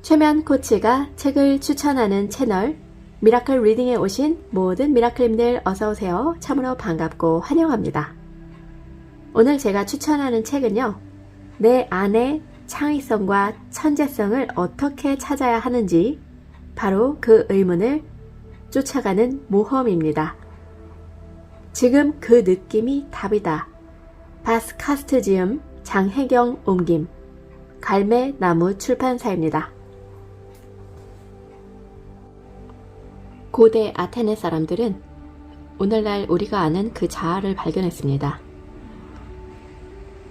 최면 코치가 책을 추천하는 채널 미라클 리딩에 오신 모든 미라클님들 어서오세요. 참으로 반갑고 환영합니다. 오늘 제가 추천하는 책은요. 내 안의 창의성과 천재성을 어떻게 찾아야 하는지 바로 그 의문을 쫓아가는 모험입니다. 지금 그 느낌이 답이다. 바스카스트지음 장혜경 옮김 갈매나무 출판사입니다. 고대 아테네 사람들은 오늘날 우리가 아는 그 자아를 발견했습니다.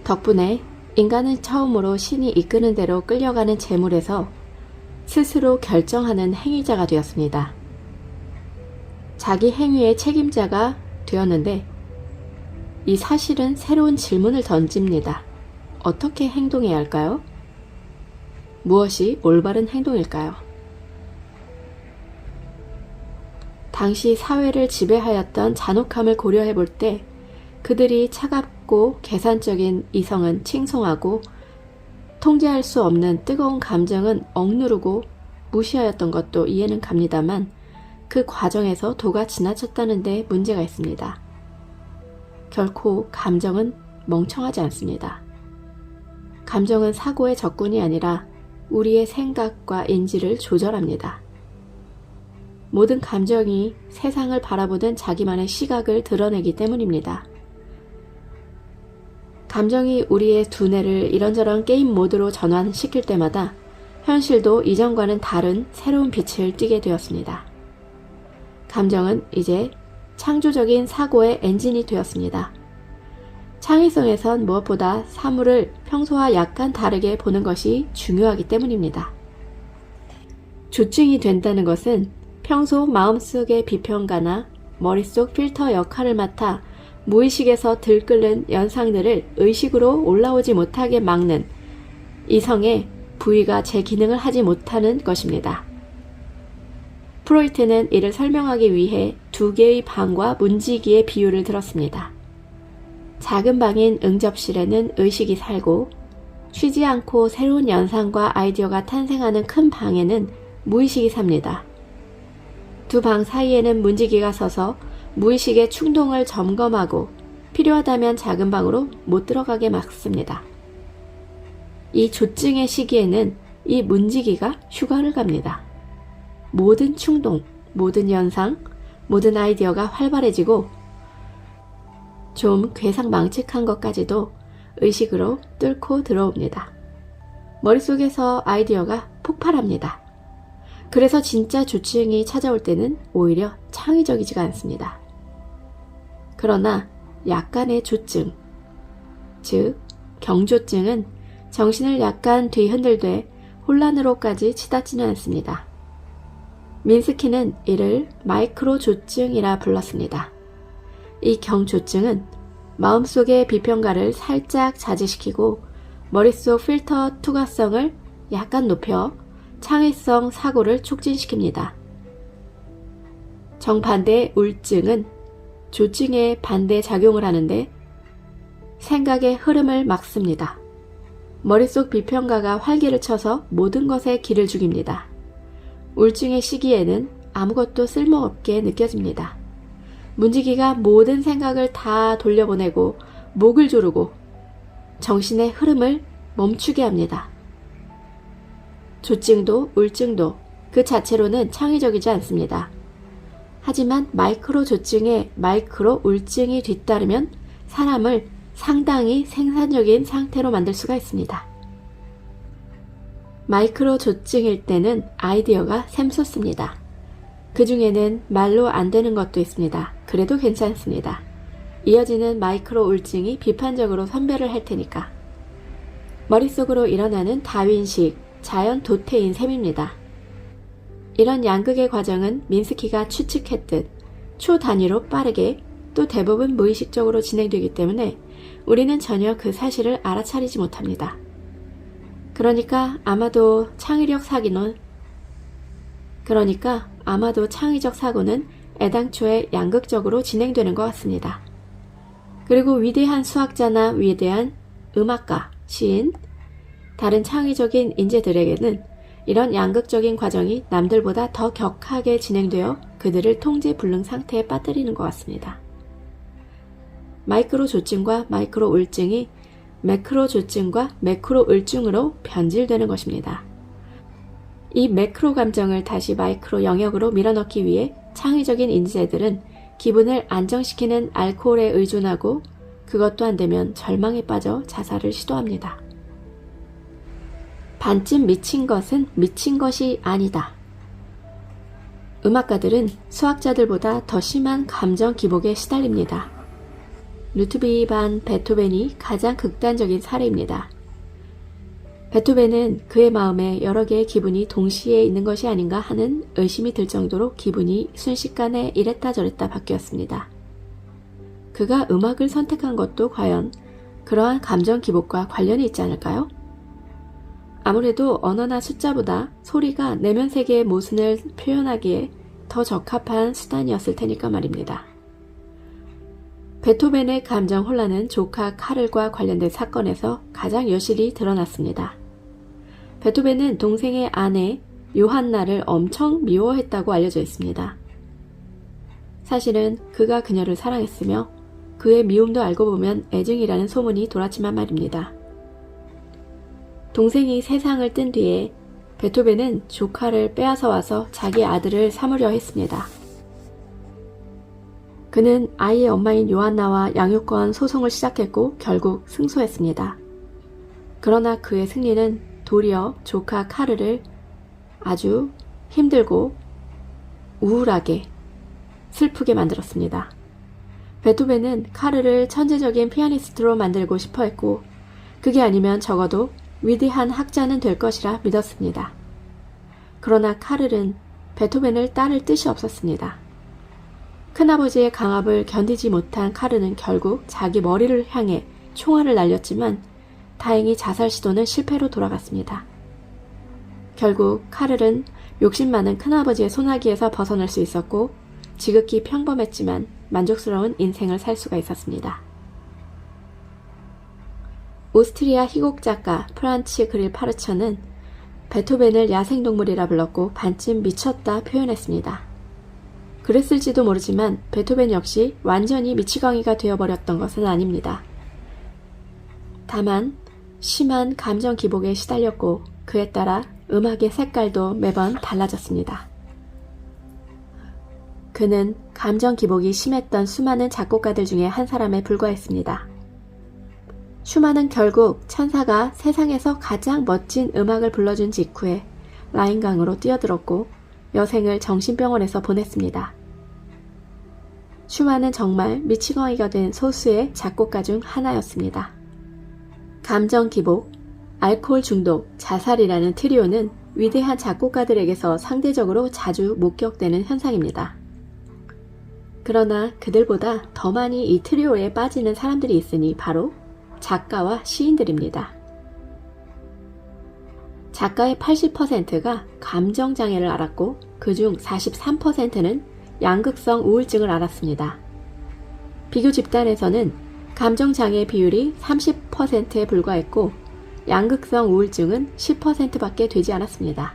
덕분에 인간은 처음으로 신이 이끄는 대로 끌려가는 재물에서 스스로 결정하는 행위자가 되었습니다. 자기 행위의 책임자가 되었는데 이 사실은 새로운 질문을 던집니다. 어떻게 행동해야 할까요? 무엇이 올바른 행동일까요? 당시 사회를 지배하였던 잔혹함을 고려해 볼 때 그들이 차갑고 계산적인 이성은 칭송하고 통제할 수 없는 뜨거운 감정은 억누르고 무시하였던 것도 이해는 갑니다만 그 과정에서 도가 지나쳤다는 데 문제가 있습니다. 결코 감정은 멍청하지 않습니다. 감정은 사고의 적군이 아니라 우리의 생각과 인지를 조절합니다. 모든 감정이 세상을 바라보는 자기만의 시각을 드러내기 때문입니다. 감정이 우리의 두뇌를 이런저런 게임 모드로 전환시킬 때마다 현실도 이전과는 다른 새로운 빛을 띠게 되었습니다. 감정은 이제 창조적인 사고의 엔진이 되었습니다. 창의성에선 무엇보다 사물을 평소와 약간 다르게 보는 것이 중요하기 때문입니다. 조증이 된다는 것은 평소 마음속의 비평가나 머릿속 필터 역할을 맡아 무의식에서 들끓는 연상들을 의식으로 올라오지 못하게 막는 이성의 부위가 제 기능을 하지 못하는 것입니다. 프로이트는 이를 설명하기 위해 두 개의 방과 문지기의 비유를 들었습니다. 작은 방인 응접실에는 의식이 살고 쉬지 않고 새로운 연상과 아이디어가 탄생하는 큰 방에는 무의식이 삽니다. 두 방 사이에는 문지기가 서서 무의식의 충동을 점검하고 필요하다면 작은 방으로 못 들어가게 막습니다. 이 조증의 시기에는 이 문지기가 휴가를 갑니다. 모든 충동, 모든 연상, 모든 아이디어가 활발해지고 좀 괴상망측한 것까지도 의식으로 뚫고 들어옵니다. 머릿속에서 아이디어가 폭발합니다. 그래서 진짜 조증이 찾아올 때는 오히려 창의적이지가 않습니다. 그러나 약간의 조증, 즉 경조증은 정신을 약간 뒤흔들되 혼란으로까지 치닫지는 않습니다. 민스키는 이를 마이크로 조증이라 불렀습니다. 이 경조증은 마음속의 비평가를 살짝 자제시키고 머릿속 필터 투과성을 약간 높여 창의성 사고를 촉진시킵니다. 정반대 우울증은 조증에 반대 작용을 하는데 생각의 흐름을 막습니다. 머릿속 비평가가 활기를 쳐서 모든 것에 기를 죽입니다. 우울증의 시기에는 아무것도 쓸모없게 느껴집니다. 문지기가 모든 생각을 다 돌려보내고 목을 조르고 정신의 흐름을 멈추게 합니다. 조증도 우울증도 그 자체로는 창의적이지 않습니다. 하지만 마이크로 조증에 마이크로 우울증이 뒤따르면 사람을 상당히 생산적인 상태로 만들 수가 있습니다. 마이크로 조증일 때는 아이디어가 샘솟습니다. 그 중에는 말로 안 되는 것도 있습니다. 그래도 괜찮습니다. 이어지는 마이크로 우울증이 비판적으로 선별을 할 테니까. 머릿속으로 일어나는 다윈식, 자연 도태인 셈입니다. 이런 양극의 과정은 민스키가 추측했듯 초단위로 빠르게 또 대부분 무의식적으로 진행되기 때문에 우리는 전혀 그 사실을 알아차리지 못합니다. 그러니까 아마도 창의적 사고는 애당초에 양극적으로 진행되는 것 같습니다. 그리고 위대한 수학자나 위대한 음악가, 시인, 다른 창의적인 인재들에게는 이런 양극적인 과정이 남들보다 더 격하게 진행되어 그들을 통제 불능 상태에 빠뜨리는 것 같습니다. 마이크로 조증과 마이크로 우울증이 매크로 조증과 매크로 우울증으로 변질되는 것입니다. 이 매크로 감정을 다시 마이크로 영역으로 밀어넣기 위해 창의적인 인재들은 기분을 안정시키는 알코올에 의존하고 그것도 안 되면 절망에 빠져 자살을 시도합니다. 반쯤 미친 것은 미친 것이 아니다. 음악가들은 수학자들보다 더 심한 감정 기복에 시달립니다. 루트비 반 베토벤이 가장 극단적인 사례입니다. 베토벤은 그의 마음에 여러 개의 기분이 동시에 있는 것이 아닌가 하는 의심이 들 정도로 기분이 순식간에 이랬다 저랬다 바뀌었습니다. 그가 음악을 선택한 것도 과연 그러한 감정 기복과 관련이 있지 않을까요? 아무래도 언어나 숫자보다 소리가 내면 세계의 모순을 표현하기에 더 적합한 수단이었을 테니까 말입니다. 베토벤의 감정 혼란은 조카 카를과 관련된 사건에서 가장 여실히 드러났습니다. 베토벤은 동생의 아내 요한나를 엄청 미워했다고 알려져 있습니다. 사실은 그가 그녀를 사랑했으며 그의 미움도 알고 보면 애증이라는 소문이 돌았지만 말입니다. 동생이 세상을 뜬 뒤에 베토벤은 조카를 빼앗아 와서 자기 아들을 삼으려 했습니다. 그는 아이의 엄마인 요한나와 양육권 소송을 시작했고 결국 승소했습니다. 그러나 그의 승리는 도리어 조카 카르를 아주 힘들고 우울하게 슬프게 만들었습니다. 베토벤은 카르를 천재적인 피아니스트로 만들고 싶어 했고 그게 아니면 적어도 위대한 학자는 될 것이라 믿었습니다. 그러나 카르는 베토벤을 따를 뜻이 없었습니다. 큰아버지의 강압을 견디지 못한 카르는 결국 자기 머리를 향해 총알을 날렸지만 다행히 자살 시도는 실패로 돌아갔습니다. 결국 카르는 욕심 많은 큰아버지의 소나기에서 벗어날 수 있었고 지극히 평범했지만 만족스러운 인생을 살 수가 있었습니다. 오스트리아 희곡 작가 프란츠 그릴 파르처는 베토벤을 야생동물이라 불렀고 반쯤 미쳤다 표현했습니다. 그랬을지도 모르지만 베토벤 역시 완전히 미치광이가 되어버렸던 것은 아닙니다. 다만 심한 감정 기복에 시달렸고 그에 따라 음악의 색깔도 매번 달라졌습니다. 그는 감정 기복이 심했던 수많은 작곡가들 중에 한 사람에 불과했습니다. 슈만은 결국 천사가 세상에서 가장 멋진 음악을 불러준 직후에 라인강으로 뛰어들었고 여생을 정신병원에서 보냈습니다. 슈만은 정말 미치광이가 된 소수의 작곡가 중 하나였습니다. 감정 기복, 알코올 중독, 자살이라는 트리오는 위대한 작곡가들에게서 상대적으로 자주 목격되는 현상입니다. 그러나 그들보다 더 많이 이 트리오에 빠지는 사람들이 있으니 바로 작가와 시인들입니다. 작가의 80%가 감정장애를 앓았고 그중 43%는 양극성 우울증을 앓았습니다. 비교 집단에서는 감정장애 비율이 30%에 불과했고 양극성 우울증은 10%밖에 되지 않았습니다.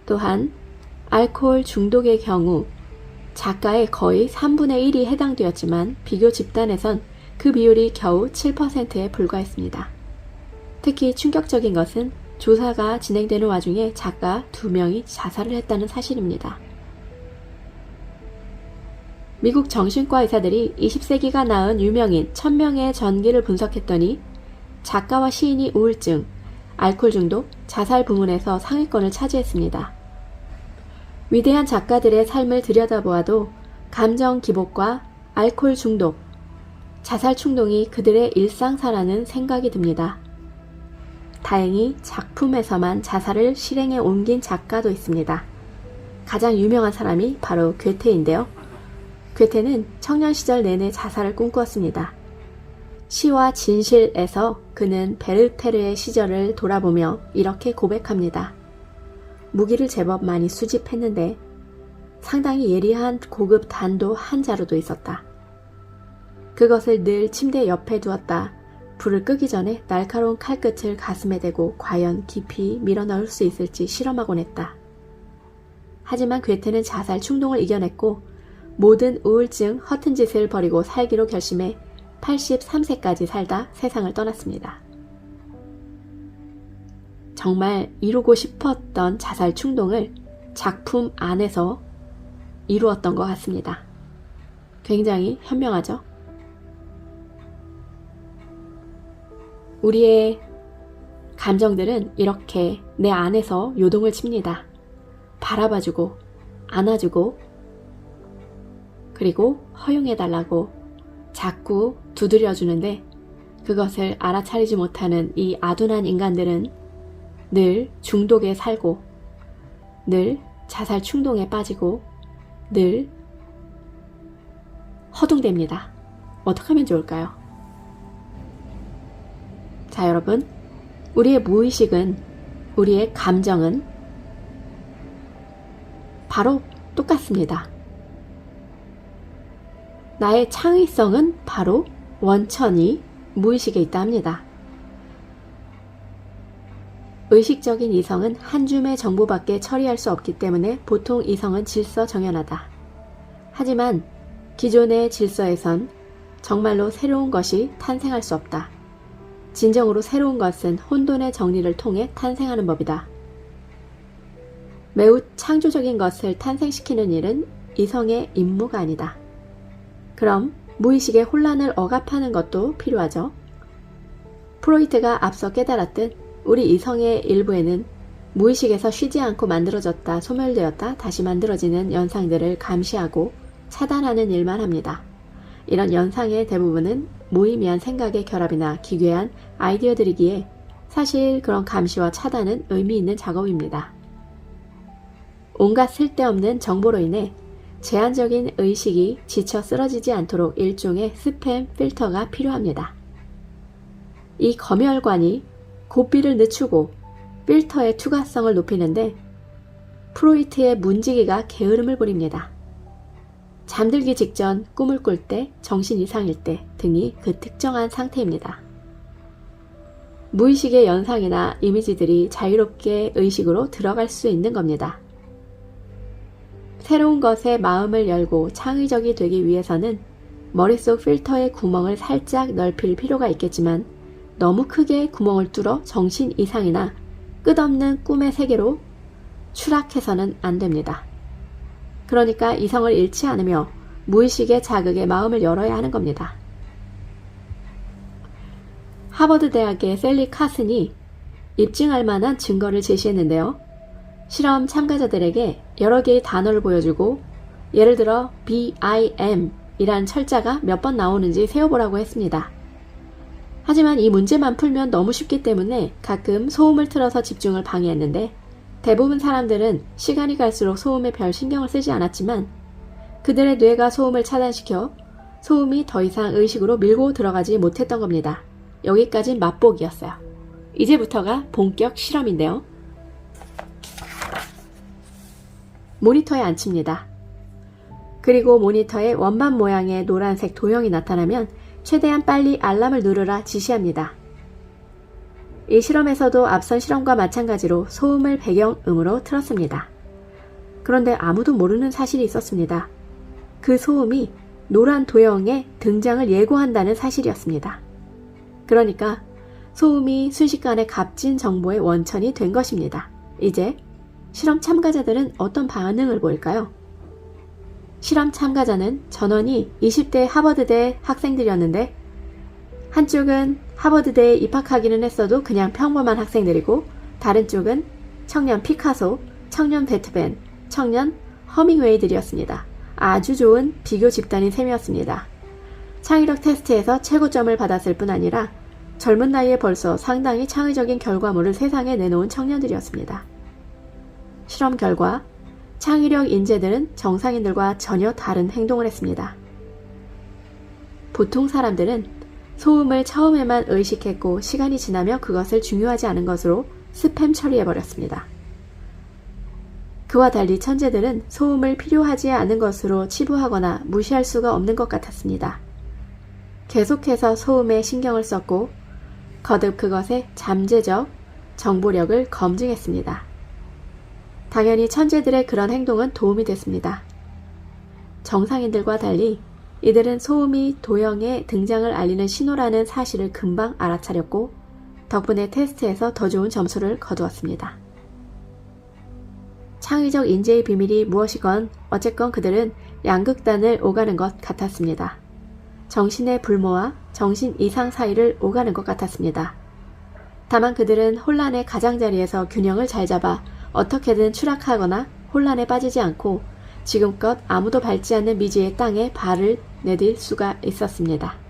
또한 알코올 중독의 경우 작가의 거의 3분의 1이 해당되었지만 비교 집단에선 그 비율이 겨우 7%에 불과했습니다. 특히 충격적인 것은 조사가 진행되는 와중에 작가 2명이 자살을 했다는 사실입니다. 미국 정신과 의사들이 20세기가 낳은 유명인 1000명의 전기를 분석했더니 작가와 시인이 우울증, 알코올 중독, 자살 부문에서 상위권을 차지했습니다. 위대한 작가들의 삶을 들여다보아도 감정 기복과 알코올 중독, 자살 충동이 그들의 일상사라는 생각이 듭니다. 다행히 작품에서만 자살을 실행에 옮긴 작가도 있습니다. 가장 유명한 사람이 바로 괴테인데요. 괴테는 청년 시절 내내 자살을 꿈꾸었습니다. 시와 진실에서 그는 베르테르의 시절을 돌아보며 이렇게 고백합니다. 무기를 제법 많이 수집했는데 상당히 예리한 고급 단도 한 자루도 있었다. 그것을 늘 침대 옆에 두었다. 불을 끄기 전에 날카로운 칼끝을 가슴에 대고 과연 깊이 밀어넣을 수 있을지 실험하곤 했다. 하지만 괴테는 자살 충동을 이겨냈고 모든 우울증, 허튼 짓을 버리고 살기로 결심해 83세까지 살다 세상을 떠났습니다. 정말 이루고 싶었던 자살 충동을 작품 안에서 이루었던 것 같습니다. 굉장히 현명하죠? 우리의 감정들은 이렇게 내 안에서 요동을 칩니다. 바라봐주고 안아주고 그리고 허용해달라고 자꾸 두드려주는데 그것을 알아차리지 못하는 이 아둔한 인간들은 늘 중독에 살고 늘 자살 충동에 빠지고 늘 허둥댑니다. 어떻게 하면 좋을까요? 자, 여러분, 우리의 무의식은, 우리의 감정은 바로 똑같습니다. 나의 창의성은 바로 원천이 무의식에 있다 합니다. 의식적인 이성은 한 줌의 정보밖에 처리할 수 없기 때문에 보통 이성은 질서정연하다. 하지만 기존의 질서에선 정말로 새로운 것이 탄생할 수 없다. 진정으로 새로운 것은 혼돈의 정리를 통해 탄생하는 법이다. 매우 창조적인 것을 탄생시키는 일은 이성의 임무가 아니다. 그럼 무의식의 혼란을 억압하는 것도 필요하죠. 프로이트가 앞서 깨달았듯 우리 이성의 일부에는 무의식에서 쉬지 않고 만들어졌다, 소멸되었다, 다시 만들어지는 연상들을 감시하고 차단하는 일만 합니다. 이런 연상의 대부분은 무의미한 생각의 결합이나 기괴한 아이디어들이기에 사실 그런 감시와 차단은 의미 있는 작업입니다. 온갖 쓸데없는 정보로 인해 제한적인 의식이 지쳐 쓰러지지 않도록 일종의 스팸 필터가 필요합니다. 이 검열관이 고삐를 늦추고 필터의 투과성을 높이는데 프로이트의 문지기가 게으름을 부립니다. 잠들기 직전 꿈을 꿀 때, 정신 이상일 때 등이 그 특정한 상태입니다. 무의식의 연상이나 이미지들이 자유롭게 의식으로 들어갈 수 있는 겁니다. 새로운 것에 마음을 열고 창의적이 되기 위해서는 머릿속 필터의 구멍을 살짝 넓힐 필요가 있겠지만 너무 크게 구멍을 뚫어 정신 이상이나 끝없는 꿈의 세계로 추락해서는 안 됩니다. 그러니까 이성을 잃지 않으며 무의식의 자극에 마음을 열어야 하는 겁니다. 하버드 대학의 셀리 카슨이 입증할 만한 증거를 제시했는데요. 실험 참가자들에게 여러 개의 단어를 보여주고 예를 들어 BIM 이란 철자가 몇 번 나오는지 세어보라고 했습니다. 하지만 이 문제만 풀면 너무 쉽기 때문에 가끔 소음을 틀어서 집중을 방해했는데 대부분 사람들은 시간이 갈수록 소음에 별 신경을 쓰지 않았지만 그들의 뇌가 소음을 차단시켜 소음이 더 이상 의식으로 밀고 들어가지 못했던 겁니다. 여기까진 맛보기였어요. 이제부터가 본격 실험인데요. 모니터에 앉힙니다. 그리고 모니터에 원반 모양의 노란색 도형이 나타나면 최대한 빨리 알람을 누르라 지시합니다. 이 실험에서도 앞선 실험과 마찬가지로 소음을 배경음으로 틀었습니다. 그런데 아무도 모르는 사실이 있었습니다. 그 소음이 노란 도형의 등장을 예고한다는 사실이었습니다. 그러니까 소음이 순식간에 값진 정보의 원천이 된 것입니다. 이제 실험 참가자들은 어떤 반응을 보일까요? 실험 참가자는 전원이 20대 하버드대 학생들이었는데 한쪽은 하버드대에 입학하기는 했어도 그냥 평범한 학생들이고 다른 쪽은 청년 피카소, 청년 베트벤, 청년 허밍웨이들이었습니다. 아주 좋은 비교 집단인 셈이었습니다. 창의력 테스트에서 최고점을 받았을 뿐 아니라 젊은 나이에 벌써 상당히 창의적인 결과물을 세상에 내놓은 청년들이었습니다. 실험 결과 창의력 인재들은 정상인들과 전혀 다른 행동을 했습니다. 보통 사람들은 소음을 처음에만 의식했고 시간이 지나며 그것을 중요하지 않은 것으로 스팸 처리해버렸습니다. 그와 달리 천재들은 소음을 필요하지 않은 것으로 치부하거나 무시할 수가 없는 것 같았습니다. 계속해서 소음에 신경을 썼고 거듭 그것의 잠재적 정보력을 검증했습니다. 당연히 천재들의 그런 행동은 도움이 됐습니다. 정상인들과 달리 이들은 소음이 도형의 등장을 알리는 신호라는 사실을 금방 알아차렸고 덕분에 테스트에서 더 좋은 점수를 거두었습니다. 창의적 인재의 비밀이 무엇이건 어쨌건 그들은 양극단을 오가는 것 같았습니다. 정신의 불모와 정신 이상 사이를 오가는 것 같았습니다. 다만 그들은 혼란의 가장자리에서 균형을 잘 잡아 어떻게든 추락하거나 혼란에 빠지지 않고 지금껏 아무도 밟지 않는 미지의 땅에 발을 내딜 수가 있었습니다.